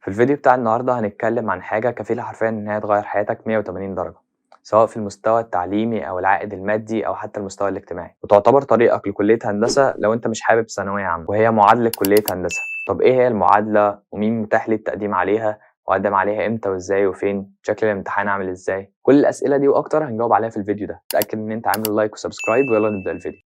في الفيديو بتاع النهاردة هنتكلم عن حاجة كفيلة حرفيا إن هي تغير حياتك 180 درجة، سواء في المستوى التعليمي أو العائد المادي أو حتى المستوى الاجتماعي، وتعتبر طريقك لكلية هندسة لو أنت مش حابب ثانوية عامة، وهي معادلة كلية هندسة. طب إيه هي المعادلة ومين متاح لي التقديم عليها وأقدم عليها إمتى وإزاي وفين؟ شكل الامتحان عامل إزاي؟ كل الأسئلة دي وأكتر هنجاوب عليها في الفيديو ده. اتأكد إن أنت عامل لايك وسبسكرايب ويلا نبدأ الفيديو.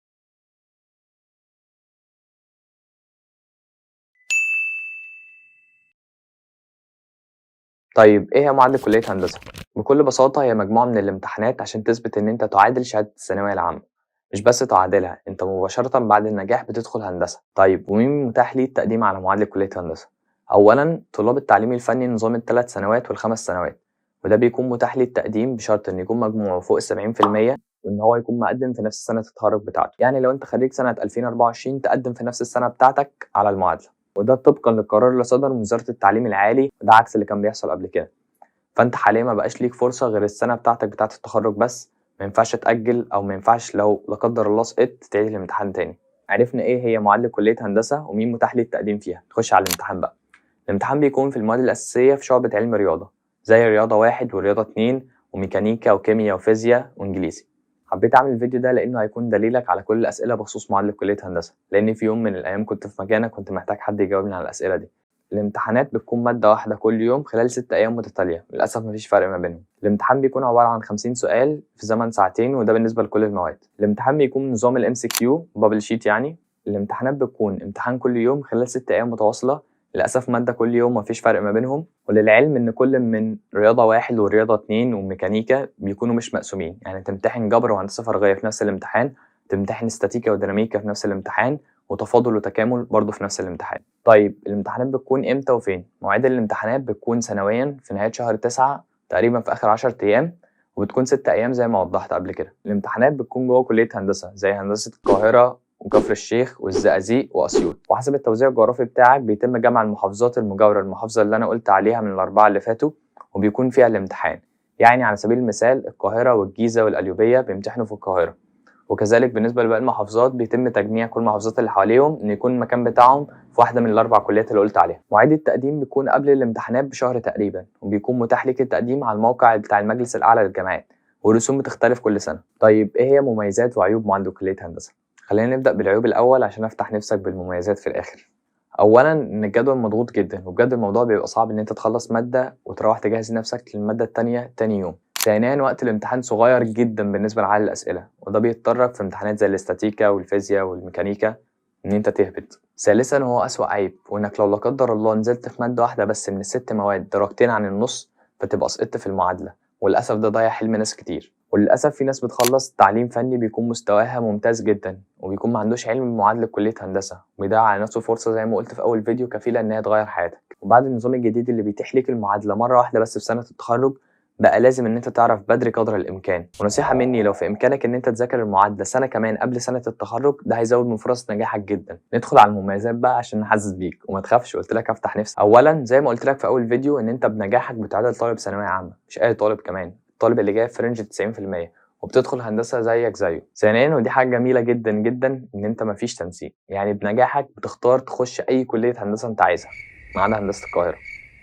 طيب إيه هي معادلة كلية هندسة؟ بكل بساطة هي مجموعة من الامتحانات عشان تثبت إن أنت تعادل شهادة الثانوية العامة، مش بس تعادلها، أنت مباشرة بعد النجاح بتدخل هندسة. طيب ومين متاح ليه التقديم على معادلة كلية هندسة؟ أولاً طلاب التعليم الفني نظام ال3 سنوات وال5 سنوات، وده بيكون متاح ليه التقديم بشرط إن يكون مجموعه فوق ال70% وإن هو يكون مقدم في نفس سنة التخرج بتاعته، يعني لو أنت خريج سنة 2024 تقدم في نفس السنة بتاعتك على المعادلة، وده طبقا للقرار اللي صدر من وزارة التعليم العالي، وده عكس اللي كان بيحصل قبل كده. فانت حاليا ما بقاش ليك فرصه غير السنه بتاعتك بتاعه التخرج بس، ما ينفعش تاجل او ما ينفعش لو لا قدر الله سقطت تعيد الامتحان تاني. عرفنا ايه هي معادله كليه هندسه ومين متاح لي التقديم فيها، نخش على الامتحان بقى. الامتحان بيكون في المواد الاساسيه في شعبه علم رياضه، زي رياضه 1 ورياضه 2 وميكانيكا وكيمياء وفيزياء وانجليزي. حبيت اعمل الفيديو ده لانه هيكون دليلك على كل الاسئله بخصوص معادله كليه هندسه، لان في يوم من الايام كنت في مكانك كنت محتاج حد يجاوبني على الاسئله دي. الامتحانات بتكون مادة واحدة كل يوم خلال 6 أيام متتالية، للأسف مفيش فرق ما بينهم. الامتحان بيكون عبارة عن 50 سؤال في زمن ساعتين، وده بالنسبة لكل المواد. الامتحان بيكون نظام ال MCQ بابل شيت يعني. الامتحانات بتكون امتحان كل يوم خلال 6 أيام متواصلة، للأسف مادة كل يوم مفيش فرق ما بينهم. وللعلم إن كل من رياضة 1 ورياضة 2 وميكانيكا بيكونوا مش مقسومين، يعني تمتحن جبر وهندسة فراغية في نفس الامتحان، تمتحن استاتيكا وديناميكا في نفس الامتحان، وتفاضل وتكامل برضه في نفس الامتحان. طيب الامتحانات بتكون امتى وفين؟ مواعيد الامتحانات بتكون سنويا في نهاية شهر 9 تقريبا في آخر 10 أيام، وبتكون 6 أيام زي ما وضحت قبل كده. الامتحانات بتكون جوه كلية هندسة زي هندسة القاهرة وكفر الشيخ والزقازيق وأسيوط، وحسب التوزيع الجغرافي بتاعك بيتم جمع المحافظات المجاورة للمحافظة اللي أنا قلت عليها من الأربعة اللي فاتوا، وبيكون فيها الامتحان. يعني على سبيل المثال القاهرة والجيزة والقليوبية بيمتحنوا في القاهرة، وكذلك بالنسبة لباقي المحافظات بيتم تجميع كل المحافظات اللي حواليهم إن يكون المكان بتاعهم في واحدة من الأربع كليات اللي قلت عليها. مواعيد التقديم بيكون قبل الامتحانات بشهر تقريبا، وبيكون متاح لك التقديم على الموقع بتاع المجلس الأعلى للجامعات، والرسوم بتختلف كل سنة. طيب إيه هي مميزات وعيوب معادلة كلية هندسة؟ خلينا نبدأ بالعيوب الأول عشان أفتح نفسك بالمميزات في الآخر. أولا إن الجدول مضغوط جدا، وبجد الموضوع بيبقى صعب إن أنت تخلص مادة وتروح تجهز نفسك للمادة التانية تاني يوم. ثانيا وقت الامتحان صغير جدا بالنسبة لعدد الأسئلة، وده بيضطرك في امتحانات زي الاستاتيكا والفيزياء والميكانيكا إن أنت تهبط. ثالثا وهو أسوأ عيب، وإنك لو لا قدر الله نزلت في مادة واحدة بس من ال6 مواد درجتين عن النص فتبقى سقطت في المعادلة، وللأسف ده ضيع حلم ناس كتير. وللأسف في ناس بتخلص تعليم فني بيكون مستواها ممتاز جدا وبيكون ما عندوش علم بمعادلة كلية هندسة، ويضيع على نفسه فرصة زي ما قلت في أول فيديو كفيلة إن هي تغير حياتك. وبعد النظام الجديد اللي بيتيح ليك المعادلة مرة واحدة بس في سنة التخرج، بقى لازم ان انت تعرف بدري قدر الامكان. ونصيحه مني لو في امكانك ان انت تذاكر المعادله سنه كمان قبل سنه التخرج، ده هيزود من فرص نجاحك جدا. ندخل على المميزات بقى عشان نحسس بيك، وما تخافش قلت لك افتح نفسك. اولا زي ما قلت لك في اول فيديو ان انت بنجاحك بتعادل طالب ثانويه عامه، مش اي طالب كمان، الطالب اللي جايب في رينج 90% وبتدخل هندسه زيك زيه. ثانيا ودي حاجه جميله جدا جدا، ان انت مفيش تنسيق، يعني بنجاحك بتختار تخش اي كليه هندسه انت عايزها ما عدا هندسه القاهره.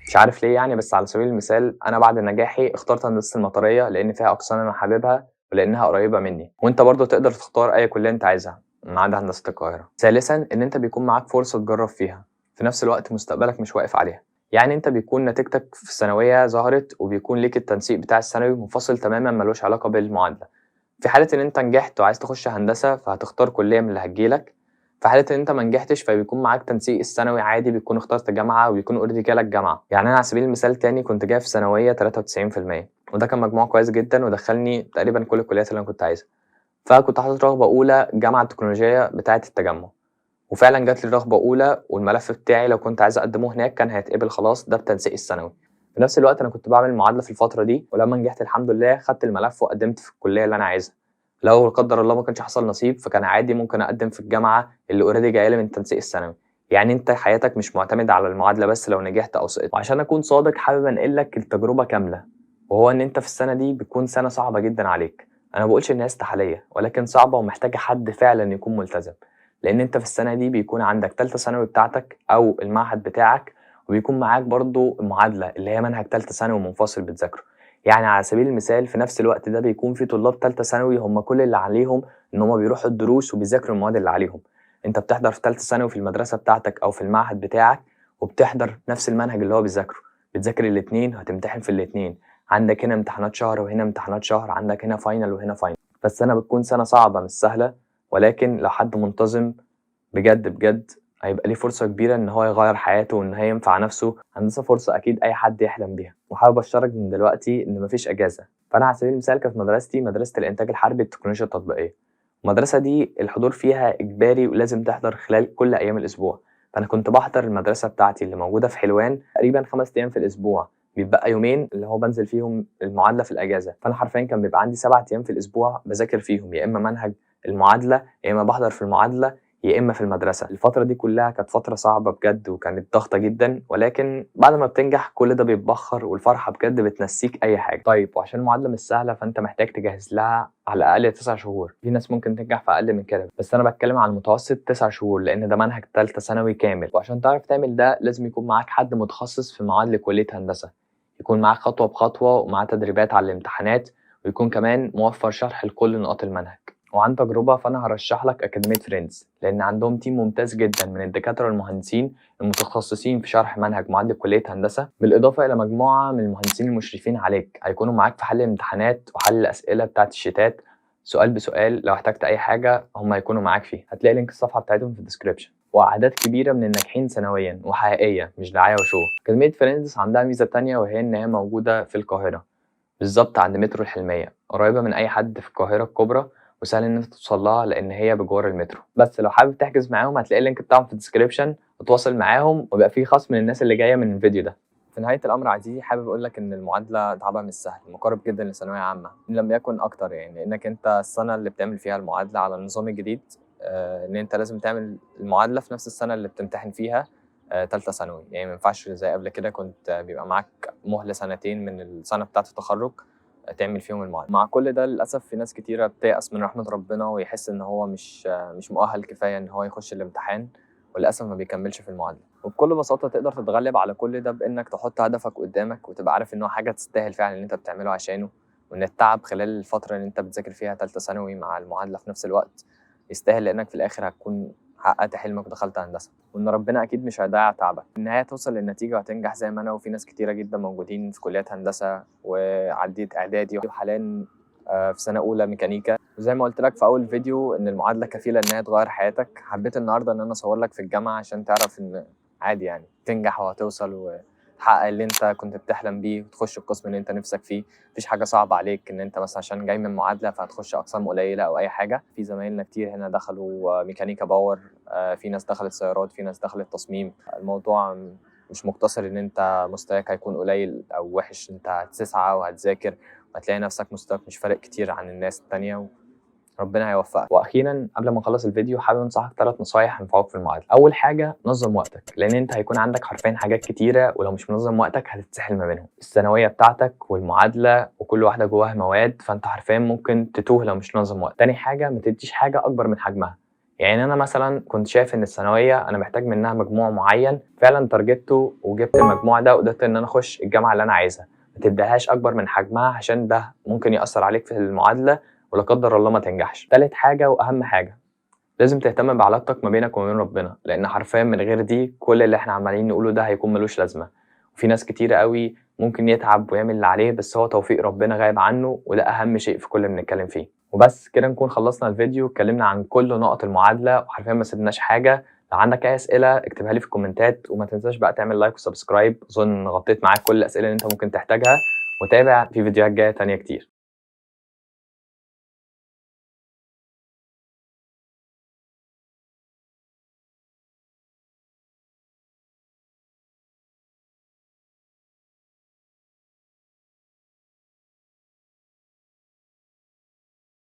مش عارف ليه يعني، بس على سبيل المثال انا بعد نجاحي اخترت هندسه المطريه لان فيها اقسام انا حاببها ولانها قريبه مني، وانت برضو تقدر تختار اي كليه انت عايزها ما عدا هندسه القاهره. ثالثا ان انت بيكون معاك فرصه تجرب فيها، في نفس الوقت مستقبلك مش واقف عليها، يعني انت بيكون نتيجتك في الثانويه ظهرت وبيكون ليك التنسيق بتاع الثانوي منفصل تماما ملوش علاقه بالمعادله. في حاله ان انت نجحت وعايز تخش هندسه فهتختار كليه من اللي هتجيلك، في حاله ان انت ما نجحتش فبيكون معاك تنسيق الثانوي عادي، بيكون اخترت جامعه وبيكون اوريدي جالك جامعه. يعني انا على سبيل المثال تاني كنت جايب في ثانويه 93%، وده كان مجموع كويس جدا ودخلني تقريبا كل الكليات اللي انا كنت عايزها. فكنت حاطط رغبه اولى جامعه التكنولوجيه بتاعه التجمع، وفعلا جات لي رغبه اولى، والملف بتاعي لو كنت عايز اقدمه هناك كان هيتقبل خلاص، ده بتنسيق الثانوي. في نفس الوقت انا كنت بعمل معادله في الفتره دي، ولما نجحت الحمد لله خدت الملف وقدمت في الكليه اللي انا عايزها. لو لا قدر الله ما كانش حصل نصيب فكان عادي ممكن اقدم في الجامعه اللي اوريدي جايه لي من التنسيق الثانوي. يعني انت حياتك مش معتمده على المعادله بس لو نجحت او سقطت. وعشان اكون صادق حابب انقل لك التجربه كامله، وهو ان انت في السنه دي بتكون سنه صعبه جدا عليك. انا ما بقولش ان هي استحاليه، ولكن صعبه ومحتاجه حد فعلا يكون ملتزم، لان انت في السنه دي بيكون عندك ثالثه ثانوي بتاعتك او المعهد بتاعك، وبيكون معاك برضه المعادلة اللي هي منهج تالتة ثانوي منفصل بتذاكره. يعني على سبيل المثال في نفس الوقت ده بيكون في طلاب تالتة ثانوي هم كل اللي عليهم إن هم بيروحوا الدروس وبيذاكروا المواد اللي عليهم. أنت بتحضر في تالتة ثانوي في المدرسة بتاعتك أو في المعهد بتاعك، وبتحضر نفس المنهج اللي هو بيذاكره، بتذاكر الاتنين وهتمتحن في الاتنين. عندك هنا امتحانات شهر وهنا امتحانات شهر، عندك هنا فاينل وهنا فاينل. فالسنة بتكون سنة صعبة مش سهلة، ولكن لو حد منتظم بجد بجد هيبقى ليه فرصة كبيرة إن هو يغير حياته وإن هي ينفع نفسه. هندسة فرصة أكيد أي حد يحلم بيها، وحابب أشترك من دلوقتي إن مفيش أجازة. فأنا على سبيل المثال كانت مدرستي مدرسة الإنتاج الحربي التكنولوجيا التطبيقية. المدرسة دي الحضور فيها إجباري ولازم تحضر خلال كل أيام الأسبوع. فأنا كنت بحضر المدرسة بتاعتي اللي موجودة في حلوان تقريبا 5 أيام في الأسبوع، بيبقى يومين اللي هو بنزل فيهم المعادلة في الأجازة. فأنا حرفيا كان بيبقى عندي 7 أيام في الأسبوع بذاكر فيهم، يا إما منهج المعادلة يا إما بحضر في المعادلة يا إما في المدرسة. الفترة دي كلها كانت فترة صعبة بجد وكانت ضغطة جدا، ولكن بعد ما بتنجح كل ده بيتبخر والفرحة بجد بتنسيك أي حاجة. طيب وعشان المعادلة مش سهلة فأنت محتاج تجهز لها على الأقل 9 شهور، في ناس ممكن تنجح في أقل من كده، بس أنا بتكلم عن المتوسط 9 شهور لأن ده منهج تالتة ثانوي كامل. وعشان تعرف تعمل ده لازم يكون معاك حد متخصص في معادلة كلية هندسة، يكون معاك خطوة بخطوة ومعاه تدريبات على الامتحانات، ويكون كمان موفر شرح لكل نقاط المنهج. وعن تجربة فأنا هرشح لك أكاديمية فريندز، لأن عندهم تيم ممتاز جدا من الدكاترة المهندسين المتخصصين في شرح منهج معادلة كلية هندسة، بالإضافة إلى مجموعة من المهندسين المشرفين عليك هيكونوا معاك في حل الامتحانات وحل الأسئلة بتاعة الشتات سؤال بسؤال. لو احتجت أي حاجة هم هيكونوا معاك فيه. هتلاقي لينك الصفحة بتاعتهم في الديسكريبشن. وأعداد كبيرة من الناجحين سنويا وحقيقية مش دعاية وشو. أكاديمية فريندز عندها ميزة تانية وهي إن هي موجودة في القاهرة بالظبط عند مترو الحلمية، قريبة من أي حد في القاهرة الكبرى، وسهل إن أنت توصل لها لأن هي بجوار المترو. بس لو حابب تحجز معاهم هتلاقي اللينك بتاعهم في الديسكريبشن، وتواصل معاهم ويبقى فيه خصم للناس اللي جاية من الفيديو ده. في نهاية الأمر عزيزي حابب أقول لك إن المعادلة تعبها مش سهل، مقارب جدا لثانوية عامة إن لم يكن أكتر، يعني لأنك أنت السنة اللي بتعمل فيها المعادلة على النظام الجديد إن أنت لازم تعمل المعادلة في نفس السنة اللي بتمتحن فيها تالتة ثانوي. يعني ما ينفعش زي قبل كده كنت بيبقى معاك مهلة سنتين من السنة بتاعة التخرج تعمل فيهم المعادلة. مع كل ده للأسف في ناس كتيرة بتيأس من رحمة ربنا ويحس إن هو مش مؤهل كفاية إن هو يخش الامتحان، وللأسف ما بيكملش في المعادلة. وبكل بساطة تقدر تتغلب على كل ده بإنك تحط هدفك قدامك وتبقى عارف إن هو حاجة تستاهل فعلا إن أنت بتعمله عشانه، وإن التعب خلال الفترة اللي أنت بتذاكر فيها تالتة ثانوي مع المعادلة في نفس الوقت يستاهل، لأنك في الآخر هتكون حققت حلمك ودخلت هندسة، وإن ربنا أكيد مش هيضيع تعبك. في النهاية توصل للنتيجة وهتنجح زي ما أنا وفي ناس كتيرة جدا موجودين في كليات هندسة، وعديت إعدادي وحاليا في سنة أولى ميكانيكا. وزي ما قلت لك في أول فيديو إن المعادلة كفيلة إن هي تغير حياتك، حبيت النهاردة إن أنا أصور لك في الجامعة عشان تعرف إن عادي يعني تنجح وهتوصل وتحقق اللي أنت كنت بتحلم بيه وتخش القسم اللي أنت نفسك فيه. مفيش حاجة صعبة عليك إن أنت مثلا عشان جاي من معادلة فهتخش أقسام قليلة أو أي حاجة. في زمايلنا كتير هنا دخلوا ميكانيكا باور، في ناس دخلت سيارات، في ناس دخلت تصميم. الموضوع مش مقتصر إن أنت مستواك هيكون قليل أو وحش، أنت هتسعى وهتذاكر وهتلاقي نفسك مستواك مش فارق كتير عن الناس التانية، ربنا هيوفقك. واخيرا قبل ما نخلص الفيديو حابب انصحك 3 نصايح هينفعوك في المعادله. اول حاجه نظم وقتك، لان انت هيكون عندك حرفيا حاجات كتيره ولو مش منظم وقتك هتتسحل ما بينهم، الثانويه بتاعتك والمعادله وكل واحده جواها مواد، فانت حرفيا ممكن تتوه لو مش منظم وقت. تاني حاجه ما تديش حاجه اكبر من حجمها. يعني انا مثلا كنت شايف ان الثانويه انا محتاج منها مجموع معين، فعلا تارجته وجبت المجموع ده وقدرت ان انا اخش الجامعه اللي انا عايزها. ما تديهاش اكبر من حجمها عشان ده ممكن ياثر عليك في المعادله ولا قدر الله ما تنجحش. تالت حاجة وأهم حاجة لازم تهتم بعلاقتك ما بينك وما بين ربنا، لأن حرفيا من غير دي كل اللي احنا عمالين نقوله ده هيكون ملوش لازمة. وفي ناس كتيرة قوي ممكن يتعب ويعمل اللي عليه بس هو توفيق ربنا غايب عنه، وده أهم شيء في كل اللي بنتكلم فيه. وبس كده نكون خلصنا الفيديو، اتكلمنا عن كل نقط المعادلة وحرفيا ما سيبناش حاجة. لو عندك أي أسئلة اكتبها لي في الكومنتات، وما تنساش بقى تعمل لايك وسبسكرايب. أظن غطيت معاك كل الأسئلة اللي أنت ممكن تحتاجها، وتابع في فيديوهات جاية تانية كتير.